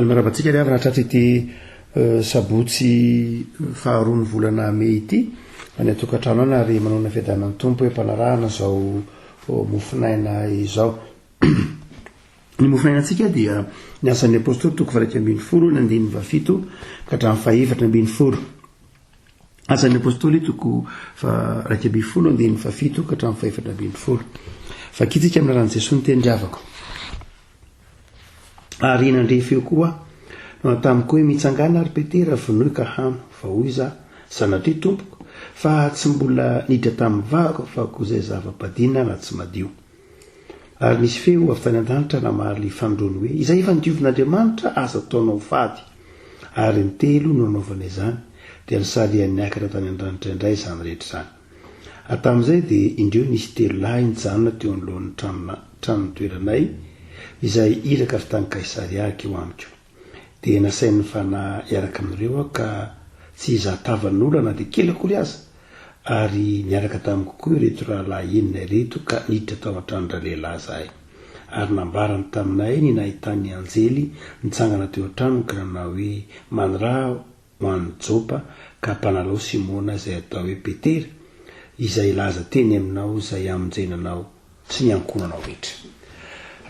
Marabantsika ry avy rahatratra ity sabotsy faharoa ny volana May ity any atokantrano ana ary manona fiadanan'ny tompo hoe mpanarahana zao mofinaina izao. Ny mofinainantsika dia ny asan'ny apôstôly toko 2:10 ny andininy 7 ka hatramin'ny 4:10. Asan'ny apôstôly toko 2:10 andininy 7 ka hatramin'ny 4:10. Fakitsika amin'ny ran'i Jesosy ny tendriavako. Ary nandrefy eo koa tamiko hoe mitsangana ary Petera vonoy ka hano fa hoy za sanatria tompoko fa tsy mbola niditra tamin'ny vahako fa koa izay zava-padina na tsy madio. Ary nisy feo avy tany an-danitra namaly fandroany hoe izay efa nidiovin'Andriamanitra aza ataonao fady. Ary ny telo no anaovana izany dia nisalihan'ny niakatra tany an-danitra indray izany rehetra izany. Atamin'izay dia indreo nisy telo lahy nijanona teo anoloan'ny tranony toeranay izay iraka avy tany Kaisaria eo amiko. Dia nasain'ny fanahy iaraka amin'ireo ka tsy izahatavan'olona na dia kely akory aza. Ary niaraka tamiko koa ireto rahalahy enina ireto ka niditra tao an-tranon'ra lehilahy zahay. Ary nambarany taminay ny nahitany anjely nitsangana teo an-tranony ka nanao hoe maniraha ho an'ny Jopa ka mpanalao Simona izay atao hoe Petera izay laza teny aminao izay amonjenanao sy ny ankonanao rehetra.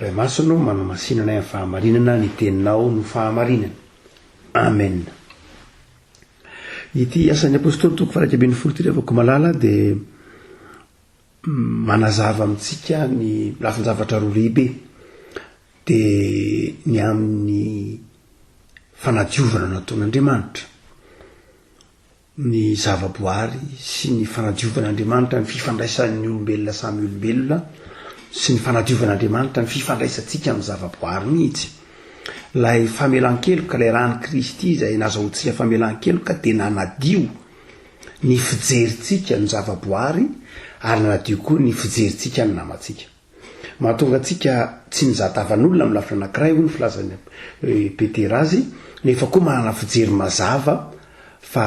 Ray masino manamasinana amin'ny fahamarinana ny teninao no fahamarinana. Amen. Ity asan'ny apôstôly toko 2:10 ity rehefa malala dia manazava amintsika ny lafin-javatra roa lehibe dia ny amin'ny fanadiovana nataon'Andriamanitra, ny zavaboary sy ny fanadiovan'Andriamanitra, ny fifandraisan'ny olombelona samy olombelona sy ny fanadiovan'Andriamanitra, ny fifandraisantsika amin'ny zavaboary mihitsy. Lay famelan-keloka, lay rany Kristy izay nazahoantsika famelan-keloka dia nanadio ny fijerintsika ny zavaboary ary nanadio koa ny fijerintsika ny namantsika. Mahatonga antsika tsy nizahatavan'olona amin'ny lafina anankiray hoy ny filazany Petera azy, nefa koa manana fijery mazava fa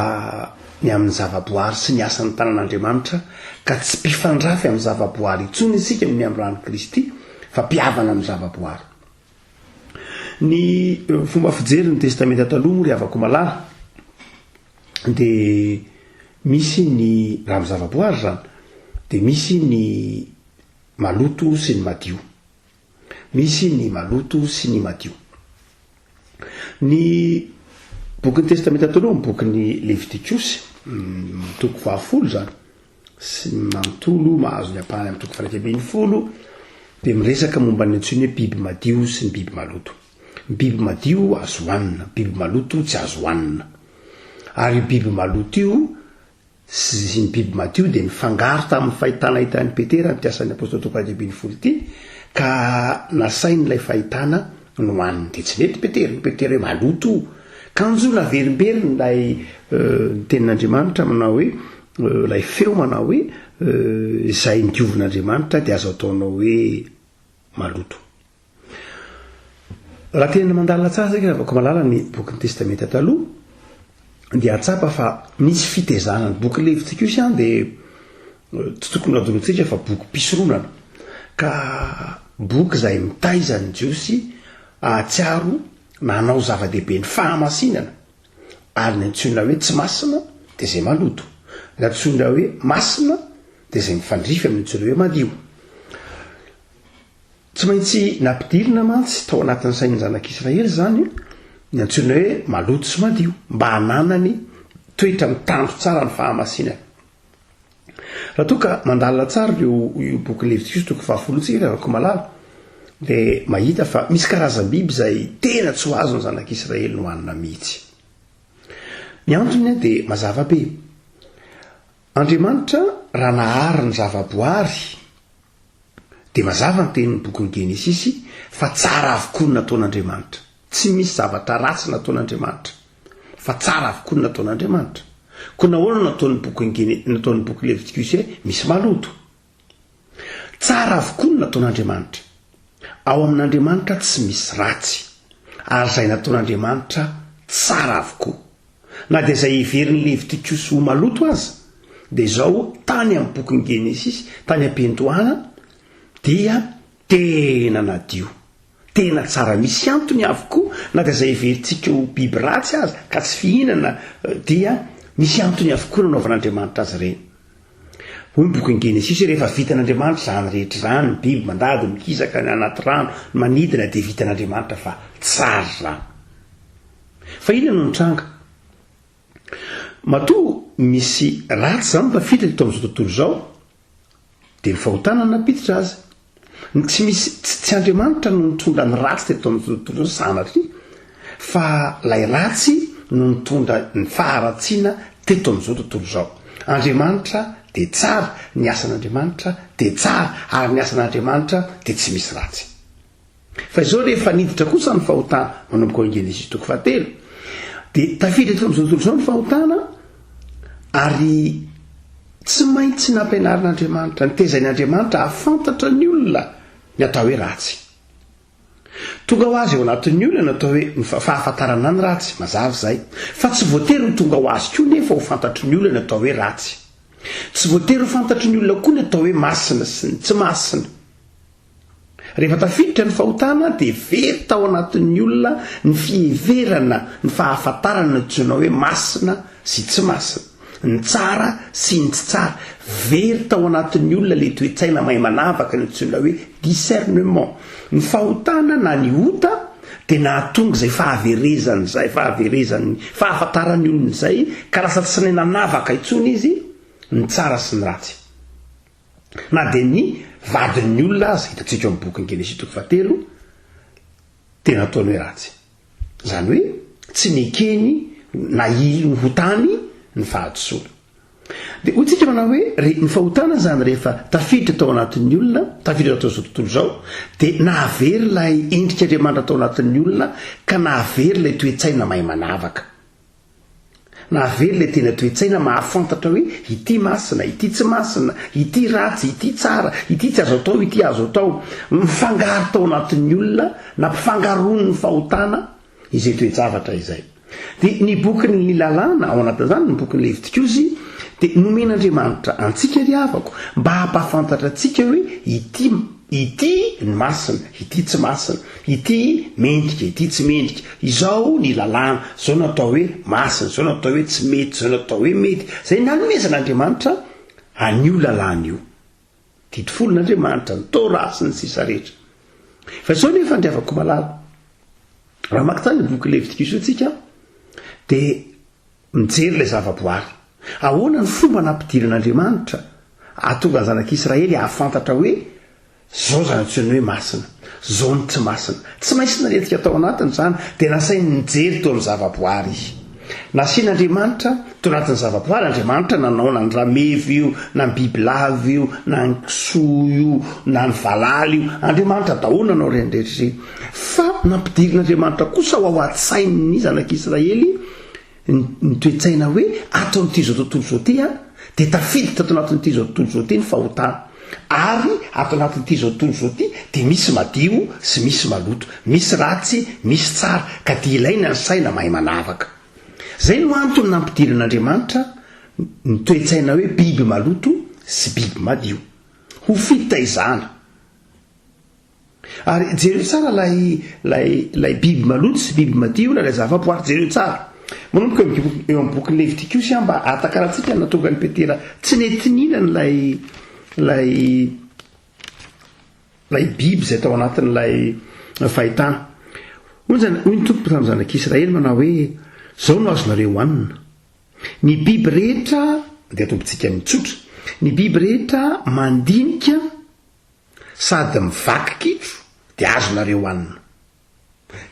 ny amin'ny zavaboary sy ny asan'ny tanan'Andriamanitra ka tsy mpifandrafy amin'ny zavaboary intsony isika ny amin'ny rany Kristy fa mpiavana amin'ny zavaboary. Ny fomba fijery ny testamenta taloha ry havako malala dia misy ny raha amin'ny zavaboary zany dia misy ny maloto sy ny madio. Misy ny maloto sy ny madio. Ny boky ny testamenta taloha ny boky ny Levitikosy toko 10 zany sy manontolo mahazo ny ampahany amin'ny toko 2:10 dia miresaka momba ny antsoina hoe biby madio sy ny biby maloto. Ny biby madio azo hohanina, biby maloto tsy azo hohanina. Ary biby maloto io sy ny biby madio dia mifangaro tamin'ny fahitana hitan'ny Petera ny piasan'ny apôstôly toko 2:10 ity ka nasain'ilay fahitana no hohaniny. Dia tsy mety Petera hoe maloto kanjo naverimberiny lay tenin'Andriamanitra manao hoe lay feo manao hoe izay nidiovin'Andriamanitra dia azo ataonao hoe maloto. Raha tena mandalina tsara zay avako malala ny boky ny testamenta taloha dia atsapa fa misy fitezana ny boky Levitikosy dia tsy tokony adoloantsika fa boky mpisoronana ka boky izay mitaiza ny Jiosy ahatsiaro nanao zava-dehibe ny fahamasinana ary ny antsoina hoe tsy masina dia izay maloto, ny antsoina hoe masina dia izay mifandrify amin'ny antsoina hoe madio. Tsy maintsy nampidirina mantsy tao anatin'ny sain'ny zanak'Israely zany ny antsoina hoe maloto sy madio mba hananany toetra mitandro tsara ny fahamasinana. Raha toa ka mandalina tsara io boky Levitikosy toko 10 tsika avako malala dia mahita fa misy karazam-biby izay tena tsy ho azo ny zanak'Israely no hanina mihitsy. Ny antony dia mazava be. Andriamanitra raha nahary ny zavaboary dia mazava ny tenin'ny boky ny Genesisy fa tsara avokoa ny nataon'Andriamanitra. Tsy misy zavatra ratsy nataon'Andriamanitra fa tsara avokoa ny nataon'Andriamanitra. Koa nahoana nataon'ny boky Levitikosy hoe misy maloto. Tsara avokoa ny nataon'Andriamanitra. Ao amin'Andriamanitra tsy misy ratsy ary izay nataon'Andriamanitra tsara avokoa. Na dia izay iverin'ny Levitikosy ho maloto aza dia izao tany amin'ny boky ny Genesisy tany am-piandohana dia tena nadio, tena tsara misy antony avokoa na dia zay veritsika biby ratsy azy ka tsy fihinana dia misy antony avokoa nanaovan'andriamanitra azy ireny. hoy ny boky ny Genesis rehefa vitan'andriamanitra zany rehetra zany ny biby mandady mikisaka ny anaty rano manidina dia vitan'andriamanitra fa tsara zany. Fa inona no nitranga? Matoa misy ratsy zany tafiditra eto amin'izao tontolo izao dia ny fahotana napiditra azy. Tsy Andriamanitra no nitondra ny ratsy teto amin'izao tontolo izao sanatria, fa lay ratsy no nitondra ny faharatsiana teto amin'izao tontolo izao. Andriamanitra dia tsara, ny asan'Andriamanitra dia tsara, ary ny asan'Andriamanitra dia tsy misy ratsy. Fa izao rehefa niditra kosa ny fahotana manomboka ny Genesis 3 dia tafiditra eto amin'izao tontolo izao ny fahotana, ary tsy maintsy nampianarin'Andriamanitra nitezain'Andriamanitra ahafantatra ny olona ny atao hoe ratsy. Tonga ho azy eo anatin'ny olona natao hoe ny fahafantarana ny ratsy, mazava izay, fa tsy voatery ho tonga ho azy koa nefa ho fantatry ny olona ny atao hoe ratsy. Tsy voatery ho fantatry ny olona koa ny atao hoe masina sy ny tsy masina. Rehefa tafiditra ny fahotana dia very tao anatin'ny olona ny fiheverana ny fahafantarana nitsoina hoe masina sy tsy masina, ny tsara sy ny tsy tsara. Very tao anatin'ny olona le toe-tsaina mahay manavaka nitsoina hoe discernement. Ny fahotana na ny ota dia nahatonga izay fahaverezany izay, fahaverezany fahafantarany olona izay, ka lasa tsy nay nanavaka intsony izy ny tsara sy ny ratsy. Na dia ny vadin'ny olona azy hitantsika eo amin'ny boky ny Genesis 3 dia nataony hoe ratsy. Izany hoe tsy nekeny na ho tany ny fahadisoana. Dia hoy tsika manao hoe ny fahotana zany rehefa tafiditra tao anatin'ny olona, tafiditra tao izao tontolo izao, dia nahavery ilay endrik'Andriamanitra tao anatin'ny olona, ka nahavery ilay toe-tsaina mahay manavaka. Nahavery ilay tena toe-tsaina mahafantatra hoe ity masina, ity tsy masina, ity ratsy, ity tsara, ity tsy azo atao, ity azo atao. Mifangaro tao anatin'ny olona, nampifangaroany ny fahotana izay toe-javatra izay. Dia ny bokin'ny lalàna ao anatin'izany ny bokin'ny Levitikosy dia nomen'Andriamanitra antsika ry havako mba hampahafantatra antsika hoe ity ny masina, ity tsy masina, ity mendrika, ity tsy mendrika. Izao ny lalàna, izao natao hoe masina, izao natao hoe tsy mety, izao natao hoe mety. Izay nanomezan'Andriamanitra an'io lalàna io. Dito folon'Andriamanitra ny torasy ny sisa rehetra. Fa izao nefa andriavako malala, raha makitany ny boky Levitikosy antsika dia mijery ilay zavaboary. Ahoana ny fomba nampidiran'Andriamanitra ahatonga ny zanak'Israely ahafantatra hoe zao zany antsoina hoe masina, zao ny tsy masina. Tsy maintsy naretika tao anatiny zany dia nasainy nijery teo amin'ny zavaboary izy. Nasian'Andriamanitra teo anatin'ny zavaboary, Andriamanitra nanao na ny rameva io, na ny bibilava io, na ny kisoa io, na ny valala io, Andriamanitra daholo nanao ireny rehetra ireny. Fa nampidirin'Andriamanitra kosa ho ao an-tsain'ny zanak'Israely ny toe-tsaina hoe atao n'ity zao tontolo zao ty dia tafiditra tao anatin'ity zao tontolo zao ty ny fahotana, ary atao anatin'ity zao tontolo zao ty dia misy madio sy misy maloto, misy ratsy, misy tsara, ka dia ilaina ny saina mahay manavaka. Zay no antony nampidiran'Andriamanitra ny toe-tsaina hoe biby maloto sy biby madio ho fitaizana. Ary jereo tsara lay biby maloto sy biby madio lay zavaboary, jereo tsara. Manomboka eo amin'ny boky Levitikosy mba atakarahantsika natonga ny Petera tsy netinina lay biby izay tao anatin'ilay fahitana. Hoy ny tompo tamin'ny zanak'Israely manao hoe zao no azonareo hohanina. Ny biby rehetra dia tompontsika mitsotra. Ny biby rehetra mandinika sady mivaky kitro dia azonareo hohanina.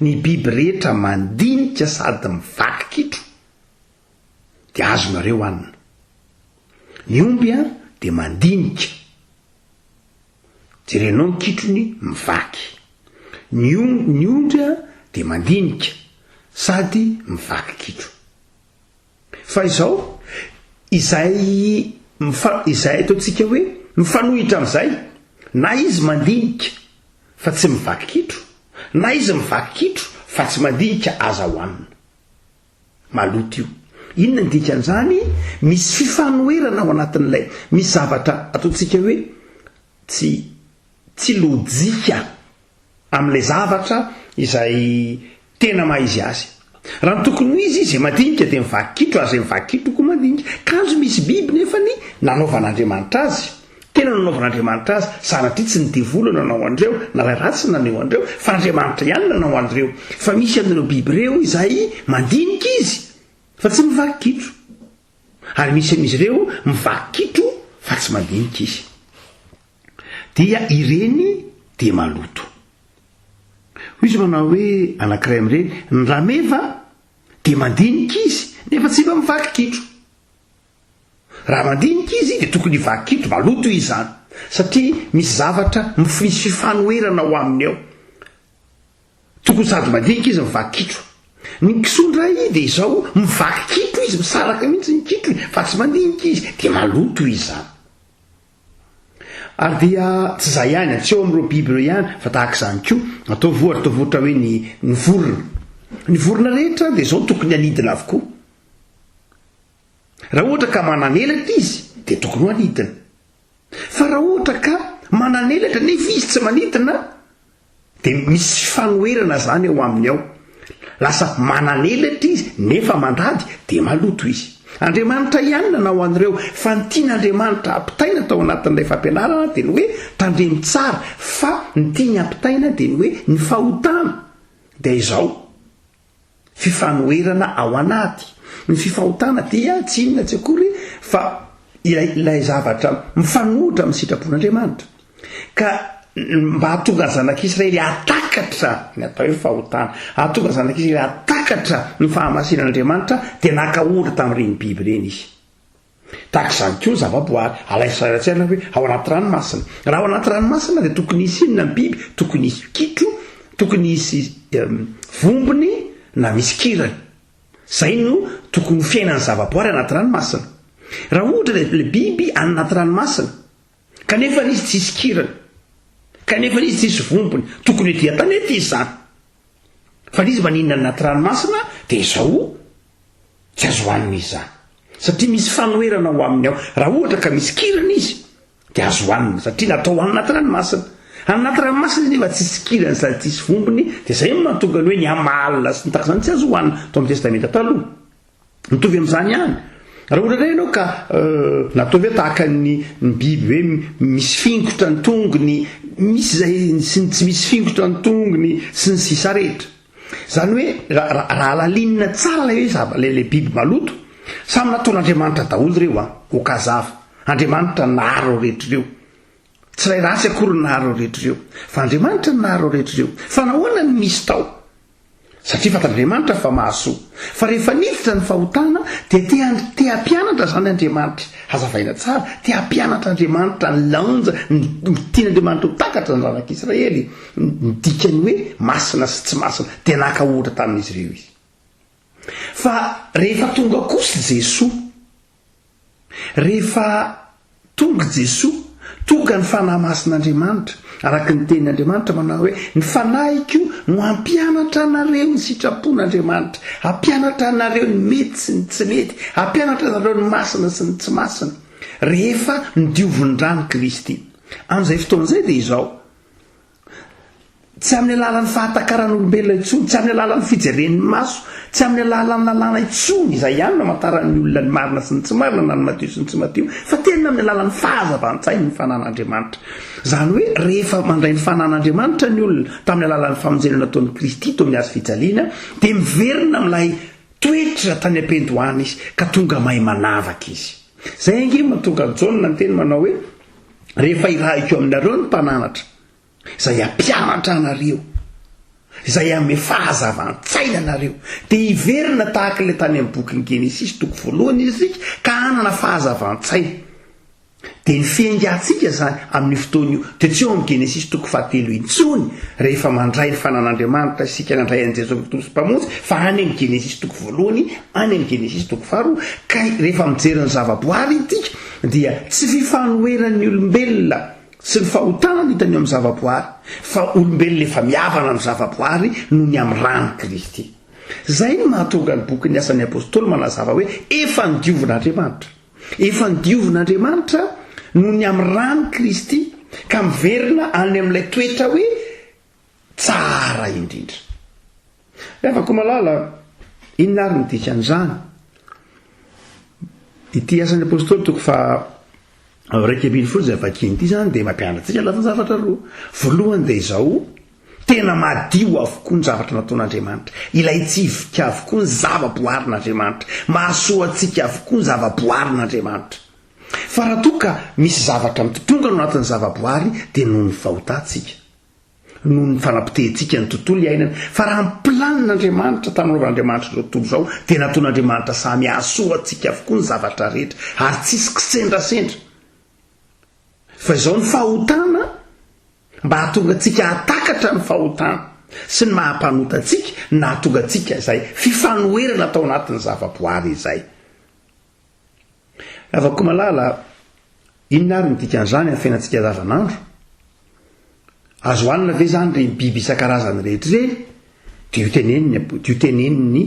Ny biby rehetra mandinika sady mivaky kitro dia azonareo hohanina. Ny omby dia mandinika, jerenao ny kitrony mivaky. Ny ondry dia mandinika sady mivaky kitro. Fa izao izay ataontsika hoe mifanohitra amin'izay, na izy mandinika fa tsy mivaky kitro, na izy mivaky kitro fa tsy mandinika aza hohanina. Maloto io. Inona ny dikan'izany? Misy fifanoherana ao anatin'ilay, misy zavatra ataontsika hoe tsy lojika amin'ilay zavatra izay tena maizy azy. Raha ny tokony ho izy izy madinika dia mivakitro azy mivakitro koa madinika. Kanjo misy biby nefa ny nanaovan'Andriamanitra azy, tena nanaovan'Andriamanitra azy, sanatria tsy ny devoly nanao andreo na ray ratsy nanao andreo fa Andriamanitra ihany nanao andreo. Fa misy amin'ireo biby ireo izay mandinika izy fa tsy mivakitro, ary misy amin'izy ireo mivakitro fa tsy mandinika izy, dia ireny dia maloto. Izy manao hoe anankiray amin'ireny ny rameva dia mandinika izy nefa tsy mba mivakitro. Raha mandinika izy dia tokony hivakitro, maloto izy zany, satria misy zavatra misy fifanoherana ao aminy ao. Tokony sady mandinika izy mivakitro. Ny kisondray dia izao mivakitro izy, misaraka mihitsy ny kitro fa tsy mandinika izy dia maloto izy zany. Ary dia tsy izay ihany, tsy eo amin'ireo biby ireo ihany fa tahaka izany koa atao vohatra hoe ny vorona. Ny vorona rehetra dia izao tokony hanidina avokoa. Raha ohatra ka mananelatra izy dia tokony ho anidina. Fa raha ohatra ka mananelatra nefa izy tsy manidina dia misy fifanoherana zany eo aminy ao. Lasa mananelatra izy nefa mandady dia maloto izy. Andriamanitra ihany nanao an'ireo, fa ny tian'Andriamanitra ampitaina tao anatin'ilay fampianarana dia ny hoe tandremy tsara, fa ny tiany ampitaina dia ny hoe ny fahotana. Dia izao fifanoherana ao anaty. Ny fifahotana dia tsy inona tsy akory fa ilay zavatra mifanohitra amin'ny sitrapon'Andriamanitra. Ka mba hahatonga ny zanak'Israely hatakatra ny atao hoe fahotana, hahatonga ny zanak'Israely hatakatra ny fahamasinan'Andriamanitra dia naka-ohatra tamin'ireny biby ireny izy. Tahaka izany koa ny zavaboary, alaisaratsarina hoe ao anaty ranomasina. Raha ao anaty ranomasina dia tokony hisy inona ny biby, tokony hisy kitro, tokony hisy vombony na misy kirany. Zay no tokony fiainan'ny zavaboary anaty ranomasina. Raha ohatra ilay biby anaty ranomasina kanefa izy tsisy kirany, kanefa izy tsisy vombony, tokony dia tanety izy zany. Fa izy maninona anaty ranomasina dia izao tsy azo hohanina izy zany, satria misy fanoherana ao aminy ao. Raha ohatra ka misy kirana izy dia azo hohanina, satria natao anaty ranomasina. Anaty ranomasina nefa tsisy kirany sady tsisy vombony dia zay no mahatonga ny hoe ny amalina sy ny tahaka izany tsy azo hohanina tao amin'ny testamenta taloha. Mitovy amin'izany ihany. Raha ohatra indray ianao ka natao hoe tahaka ny biby hoe misy fingotra ny tongony, misy zay tsy misy fingotra ny tongony sy ny sisa rehetra. Zany hoe raha alalinina tsara ilay hoe le biby maloto, samy nataon'Andriamanitra daholo ireo ho kazava. Andriamanitra naharo rehetra ireo. Tsy ray ratsy akory naharo rehetra ireo, fa Andriamanitra naharo rehetra ireo. Fa nahoana ny misy tao? Satria fatan'Andriamanitra fa mahasoa. Fa rehefa niditra ny fahotana dia te hampianatra zany Andriamanitra. Hazavaina tsara, te hampianatra Andriamanitra ny lanja, ny tian'Andriamanitra ho takatra ny zanak'Israely, ny dikany hoe masina sy tsy masina, dia naka-ohatra tamin'izy ireo izy. Fa rehefa tonga kosa Jesoa, rehefa tonga Jesoa, tonga ny fanahy masin'Andriamanitra, araka ny tenin'Andriamanitra manao hoe ny fanahiko no hampianatra anareo ny sitrapon'Andriamanitra, hampianatra anareo ny mety sy ny tsy mety, hampianatra anareo ny masina sy ny tsy masina, rehefa nidiovin'ny rano Kristy. Amin'izay fotoan'izay dia izao, tsy amin'ny alalan'ny fahatakaranyolombelona intsony, tsy amin'ny alalan'ny fijeren'ny maso, tsy amin'ny alalan'ny lalàna intsony izay ihany no hamantaran'ny olona ny marina sy ny tsy marina na ny madio sy ny tsy madio, fa tena amin'ny alalan'ny fahazavan-tsainy ny fanan'Andriamanitra. Zany hoe rehefa mandray ny fanan'Andriamanitra ny olona tamin'ny alalan'ny famonjena nataon'i Kristy tao amin'ny hazo fijaliana, dia miverina amin'ilay toetra tany am-pendohany izy ka tonga mahay manavaka izy. Zay ange mahatonga Jaona ny teny manao hoe rehefa irahiko aminareo ny mpananatra izay hampianatra anareo, izay ame fahazavan-tsaina anareo, dia hiverina tahaka ilay tany amin'ny bokin'ny Genesisy toko voalohany izy ka hanana fahazavan-tsaina. Dia ny fiaingantsika zany amin'ny fotoana io dia tsy eo amin'ny Genesisy toko 7 intsony rehefa mandray ny fanan'Andriamanitra isika nandray an'i Jesosy Kristy mpamonjy, fa any amin'ny Genesisy toko voalohany, any amin'ny Genesisy toko 2, ka rehefa mijery ny zavaboary itika dia tsy fifanoheran'ny olombelona sy ny fahotana ny hitany amin'ny zavaboary, fa olombelona efa miavana amin'ny zavaboary noho ny amin'ny rano Kristy. Zay no mahatonga ny bokin'ny Asan'ny Apôstôly manazava hoe efa nidiovin'Andriamanitra, efa nidiovin'Andriamanitra noho ny amin'ny rano Kristy, ka miverina any amin'ilay toetra hoe tsara indrindra. Afaka malala inona ary ny dikan'izany. Ity asan'ny apôstôly toko fa raiky ambin'ny folo zay vakiny ity zany dia mampianatsika lafiny zavatra roa. Voalohany dia izao, tena madio avokoa ny zavatra nataon'Andriamanitra. Ilay tsivika avokoa ny zava-boarin'Andriamanitra. Mahasoa antsika avokoa ny zava-boarin'Andriamanitra. Fa raha toa ka misy zavatra mitotongana ao anatin'ny zava-boary dia noho ny fahotantsika, noho ny fanampitentsika ny tontolo iainana. Fa raha ny planin'Andriamanitra tanovan'Andriamanitra zao tontolo zao dia nataon'Andriamanitra samy hahasoa antsika avokoa ny zavatra rehetra ary tsisy kisendrasendra. Fa izao ny fahotana mba hahatonga antsika hatakatra ny fahotana sy ny mahampanota antsika na hahatonga antsika izay fifanoherana atao anatin'ny zava-boary izay. Afaka malala inona ary ny dikan'izany amin'ny fiainantsika andavanandro. Azo hanina ve zany re biby isan-karazany rehetra ireny? Dia io teneniny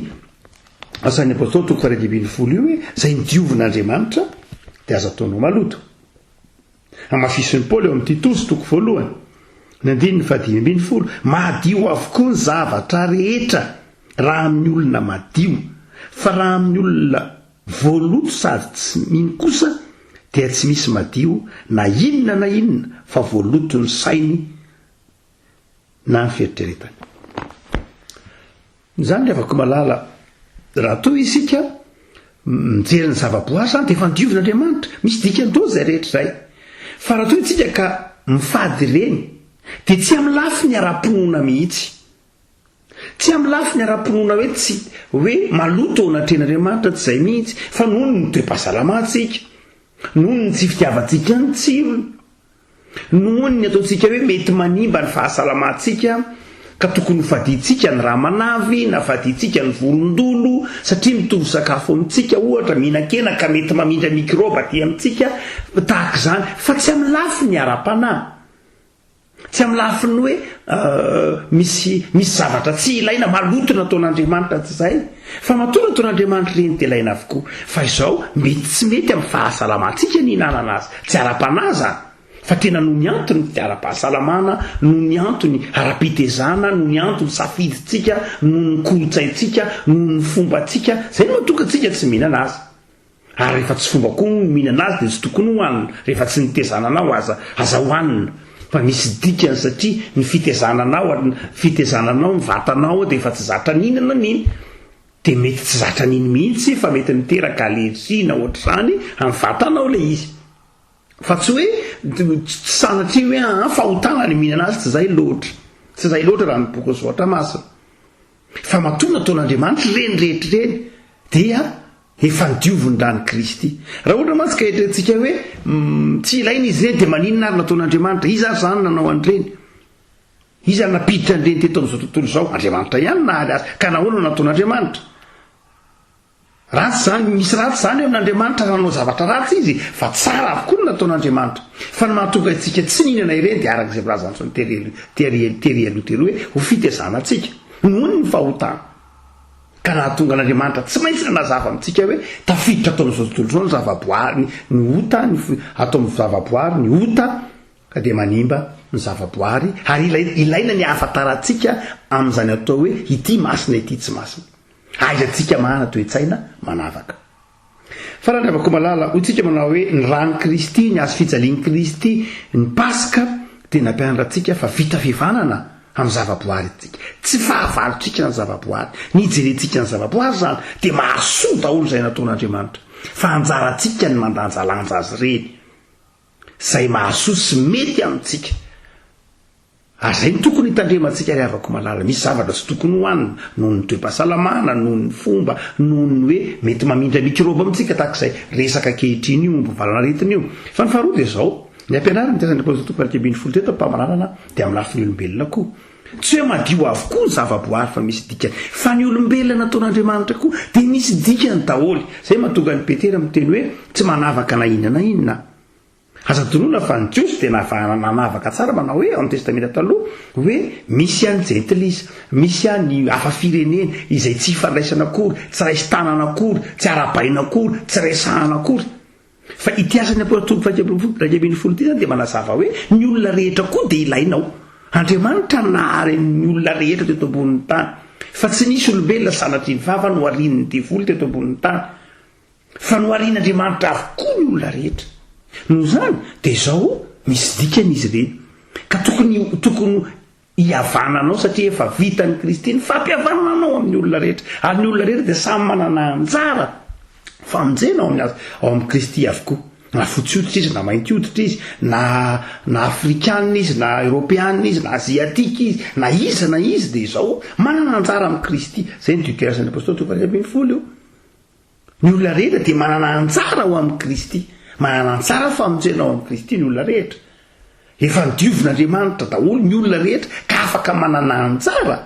asan'ny apôstôly toko faha 2:20 io hoe izay nidiovin'Andriamanitra dia azo ataonao maloto. Amafisin'ny Paoly eo amin'ny Titosy toko 1 ny 5:10 madio avokoa ny zavatra rehetra raha amin'ny olona madio, fa raha amin'ny olona voaloto sady tsy mino kosa dia tsy misy madio na inona fa voaloto ny sainy na ny fieritreretany. Izany dia afaka malala raha toa isika mijery ny zava-boary zany dia efa nidiovin'Andriamanitra, misy dikan-doa zay rehetra zay. Fa raha toa isika ka mifady ireny dia tsy amin'ny lafy ny ara-pinoana mihitsy. Tsy amin'ny lafy ny ara-pinoana hoe tsy hoe maloto ao anatrehan'Andriamanitra tsy izay mihitsy, fa noho ny toe-pahasalamantsika, noho ny tsy fitiavantsika ny tsirony, noho ny ataontsika hoe mety manimba ny fahasalamantsika ka tokony hofadintsika ny raha manavy na fadintsika ny vorondolo satria mitovy sakafo amintsika, ohatra mihinan-kena ka mety mamindra mikroba aty amintsika tahaka izany. Fa tsy amin'ny lafy ny ara-panahy, tsy amin'ny lafy ny hoe misy zavatra tsy ilaina maloto nataon'Andriamanitra tsy izay, fa matoa nataon'Andriamanitra ireny dia ilaina avokoa. Fa izao mety tsy mety amin'ny fahasalamantsika ny hinanana azy, tsy ara-panahy zany, fa tena noho ny antony ny ara-pahasalamana, noho ny antony ara-pitezana, noho ny antony safidintsika, noho ny kolotsaintsika, noho ny fombantsika, izay no mahatonga antsika tsy mihinana azy. Ary rehefa tsy fomba koa mihinana azy dia tsy tokony hohanina, rehefa tsy nitezananao aza hohanina. Fa misy dikany satria ny fitezananao ny vatanao dia efa tsy zatra ninana niny, dia mety tsy zatra niny mihitsy fa mety miteraka alergia na ohatr'izany amin'ny vatanao ilay izy. Fa tsy hoe sanatria hoe fahotana ny mihinana azy, tsy izay loatra raha ny boky Zoatra Masina. Fa matoa nataon'Andriamanitra reny rehetra reny dia efa nidioviny rany Kristy. Raha ohatra mantsika eritreretintsika hoe tsy ilaina izy ireny dia maninona ary nataon'Andriamanitra, izy ary zany nanao an'ireny, izy ary napiditra an'ireny teto amin'izao tontolo izao, Andriamanitra ihany nahaly azy, ka nahoana nataon'Andriamanitra? Ratsy zany, misy ratsy zany eo amin'Andriamanitra nanao zavatra ratsy izy, fa tsara avokoa no nataon'Andriamanitra. Fa ny mahatonga antsika tsy ninana ireny dia arak'izay volazantsony tery aloha hoe ho fitezanantsika noho ny fahotana. Ka nahatonga n'Andriamanitra tsy maintsy nanazava amintsika hoe tafiditra atao amin'izao tontolo izao ny zava-boary, ny ota atao amin'ny zava-boary, ny ota ka dia manimba ny zava-boary, ary ilaina ny ahafantarantsika amin'izany atao hoe ity masina ity tsy masina. Aizantsika mahana toe-tsaina manavaka. Fa raha avako malala hotsika manao hoe ny rany Kristy, ny azo fijalian'i Kristy, ny Paska dia nampianarantsika fa vita fivanana amin'ny zava-boary tsika, tsy fahavalontsika ny zava-boary, ny hijerentsika ny zava-boary zany dia mahasoa daholo izay nataon'Andriamanitra, fa anjarantsika ny mandanjalanja azy ireny izay mahasoa sy mety amintsika. Ary izay ny tokony hitandremantsika ry havako malala. Misy zavatra tsy tokony hohanina noho ny toe-pahasalamana, noho ny fomba, noho ny hoe mety mamindra mikroba amintsika tahak'izay resaka kehitriny io, momba valanaretina io. Fa ny faharoa dia izao, ny ampianarana ny tiasan'ny apôstôly toko 2:20 teto mpamanarana dia amin'ny lafiny olombelona koa. Tsy hoe madio avokoa ny zava-boary fa misy dikany, fa ny olombelona nataon'Andriamanitra koa dia misy dikany daholo. Izay mahatonga ny Petera miteny hoe tsy manavaka na inona. Aza tonoina fa ny Jiosy dia nanavaka tsara manao hoe ao amin'ny testamenta taloha hoe misy any jentilisa, misy any hafa firenena izay tsy hifandraisana akory, tsy raisy tanana akory, tsy arabaina akory, tsy resahana akory. Fa ity asan'ny apôstôly 2:20 dia manazava hoe ny olona rehetra koa dia ilainao. Andriamanitra naharen'ny olona rehetra teto ambonin'ny tany fa tsy nisy olombelona sanatry ny vava no arin'ny devoly teto ambonin'ny tany fa no arian'Andriamanitra avokoa ny olona rehetra. Noho zany de zao misy dikany izy ireny ka tokony hiavananao satria efa vitany Kristy ny fampihavananao amin'ny olona rehetra ary ny olona rehetra de samy manana anjara famonjena ao amin'ny Kristy avokoa, na fotsy hoditra izy na mainty hoditra izy na afrikanina izy na europeanina izy na aziatika izy na izy de zao manana anjara amin'ny Kristy. Zay ny déclaration de l'apôstôle tokony 20 io. Ny olona rehetra de manana anjara ao amin'ny Kristy, manana anjara famonjena ao amin'ny Kristy ny olona rehetra. Efa nidiovin'Andriamanitra daholo ny olona rehetra ka afaka manana anjara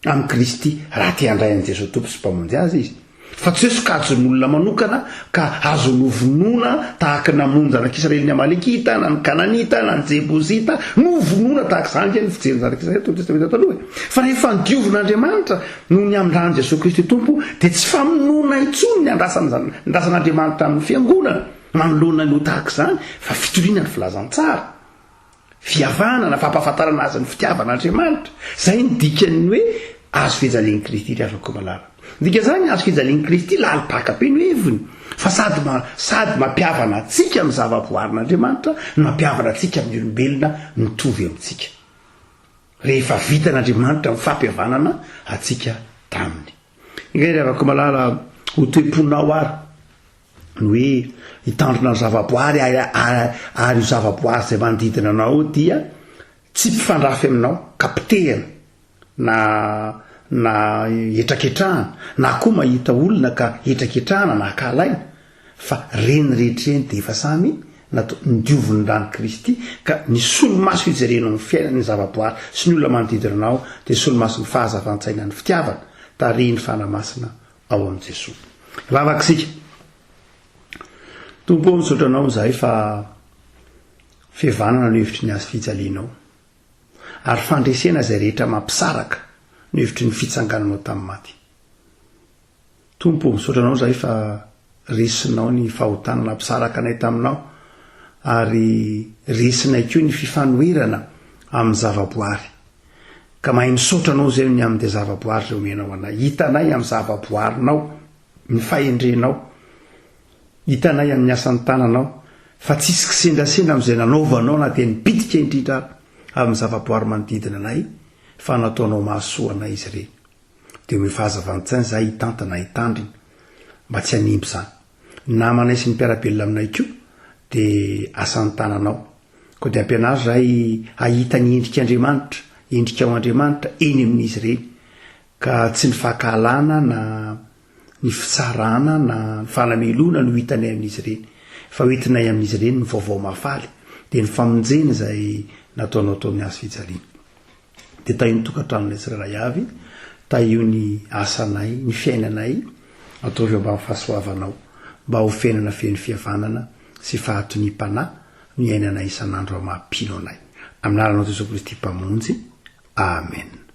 amin'ny Kristy raha te handray an'i Jesosy Tompo sy mpamonjy azy izy. Fa tsy hoe sokajin'ny olona manokana ka azo novonoina tahaka namonjy anak'Israely ny Amalekita na ny Kananita na ny Jebozita novonoina tahaka izany ny fijery anak'Israely tao testamenta taloha. Fa rehefa nidiovin'Andriamanitra noho ny andrany Jesosy Kristy Tompo de tsy famonoana intsony ny andrasan'Andriamanitra amin'ny fiangonana manoloana ny ho tahaka izany fa fitoriana ny filazantsara, fihavanana, fampahafantarana azy ny fitiavan'Andriamanitra. Zay ny dikany hoe azo fijalian'ny Kristy ry azoko malala. Dika zany azo fijalian'ny Kristy lalipaka-pe ny heviny fa sady mampiavana atsika amin'ny zava-boarin'Andriamanitra no mampiavana atsika amin'ny olombelona mitovy amintsika rehefa vitan'Andriamanitra amin'ny fampihavanana atsika taminy. Ingahy ry azoko malala ho toe-ponao ary ny hoe hitandrona ny zava-boary ary io zava-boary zay manodidina anao dia tsy mpifandrafy aminao, kapitehana na etraketrahana na koa mahita olona ka etraketrahana na kalaina fa reny rehetreny de efa samy nidiovin'ny rany Kristy ka ny solomaso ijerenao ny fiainany zava-boary sy ny olona manodidina anao de solomaso ny fahazavan-tsaina ny fitiavana tarehiny fanamasina ao amin'i Jesosy. Vavaksika tompo misaotra anao zahay fa fihavanana no hevitry ny azy fijalianao ary fandresena zay rehetra mampisaraka no hevitry ny fitsangananao tamin'ny maty. Tompo misaotra anao zahay fa resinao ny fahotana nampisaraka anay taminao ary resinay koa ny fifanoherana amin'ny zava-boary ka mahay misaotra anao zay ny amin'ny zava-boary zay omenao anay. Hitanay amin'ny zava-boarinao ny fahendrenao, hitanay amin'ny asan'ny tananao fa tsisy kisendrasendra amin'izay nanaovanao na teny bitika indrindra amin'ny zava-boary manodidina anay fa nataonao mahasoa anay izy ireny. De hoe fahazavan-tsaina zahay hitantana hitandrina mba tsy hanimby zany. Namanay sy ny mpiarabelona aminay koa de asan'ny tananao koa de ampianazy zahay ahita ny endrik'Andriamanitra, endrika ao Andriamanitra eny amin'izy ireny ka tsy ny fahakalana na ny fitsarana na ny fanamelona no hitanay amin'izy ireny fa hoentinay amin'izy ireny ny vaovao mafaly de ny famonjena zay nataonao tao amin'ny azo fijaliana. De taio ny tokantranonay tsirairay avy, taio ny asanay, ny fiainanay ataovy mba fahasoavanao mba ho fiainana feno fihavanana sy fahatoniam-panahy ny ainanay isan'andro mahampino anay. Amin'ny anaranao Jesosy Kristy mpamonjy. Amen.